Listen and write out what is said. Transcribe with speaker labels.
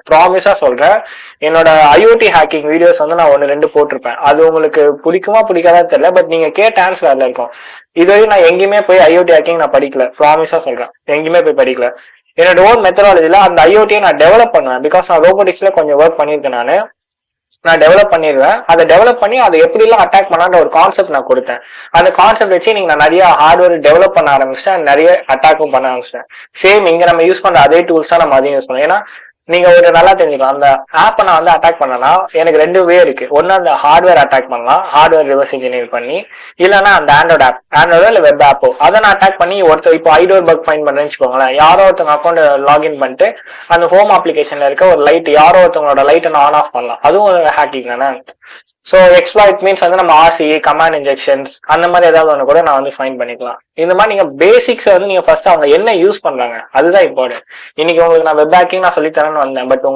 Speaker 1: ப்ராமிஸா சொல்றேன், என்னோட IoT hacking videos வந்து நான் 1-2 போட்டிருப்பேன். அது உங்களுக்கு பிடிக்குமா பிடிக்காதா தெரியல, பட் நீங்க கேட்ட ஆன்சர் அதுல இருக்கும். இதுவரையும் நான் எங்கேயுமே போய் ஐஓடி ஹேக்கிங் நான் படிக்கல, ப்ராமிஸா சொல்றேன், எங்கேயுமே போய் படிக்கல. என்னோட ஓன் மெத்தடாலஜில அந்த ஐஓடியை நான் டெவலப் பண்ணுவேன். பிகாஸ் நான் ரோபோட்டிக்ஸ்ல கொஞ்சம் ஒர்க் பண்ணியிருக்கேன். நான் டெவலப் பண்ணிடுவேன். அதை டெவலப் பண்ணி அதை எப்படி எல்லாம் அட்டாக் பண்ணான்ற ஒரு கான்செப்ட் நான் கொடுத்தேன். அந்த கான்செப்ட் வச்சு நீங்க நான் நிறைய ஹார்ட்வேர் டெவலப் பண்ண ஆரம்பிச்சிட்டேன், நிறைய அட்டாக்கும் பண்ண ஆரம்பிச்சிட்டேன். சேம் இங்க நம்ம யூஸ் பண்ற அதே டூல்ஸ் தான் நம்ம அதையும் யூஸ் பண்ணுவோம். ஏன்னா நீங்க ஒரு நல்லா தெரிஞ்சுக்கலாம், அந்த ஆப்பை நான் வந்து அட்டாக் பண்ணனா எனக்கு 2 வே இருக்கு. ஒன்னு அந்த ஹார்ட்வேர் அட்டாக் பண்ணலாம், ஹார்ட்வேர் ரிவர்ஸ் இன்ஜினியர் பண்ணி, இல்லைன்னா அந்த ஆண்ட்ராய்டோ இல்ல வெப் ஆப்போ அதை நான் அட்டாக் பண்ணி ஒருத்தர் இப்போ ஐடோர் பக் ஃபைண்ட் பண்றேன்னு வச்சுக்கோங்களேன். யாரோ ஒருத்தவங்க அக்கௌண்ட் லாகின் பண்ணிட்டு அந்த ஹோம் அப்ளிகேஷன்ல இருக்க ஒரு லைட், யாரோ ஒருத்தவங்களோட லைட்டை நான் ஆன் ஆஃப் பண்ணலாம், அதுவும் ஒரு ஹேக்கிங் தானே. ஸோ எக்ஸ்ப்ளாய்ட் மீன்ஸ் வந்து நம்ம ஆர்சி, கமாண்ட் இன்ஜெக்ஷன்ஸ் அந்த மாதிரி ஏதாவது ஒன்று கூட நான் வந்து ஃபைண்ட் பண்ணிக்கலாம். இந்த மாதிரி நீங்க பேசிக்ஸ் வந்து நீங்க ஃபர்ஸ்ட் அவங்க என்ன யூஸ் பண்றாங்க அதுதான் இம்பார்ட்டன்ட். இன்னைக்கு உங்களுக்கு நான் வெப் ஹேக்கிங் நான் சொல்லி தரேன்னு வந்தேன், பட்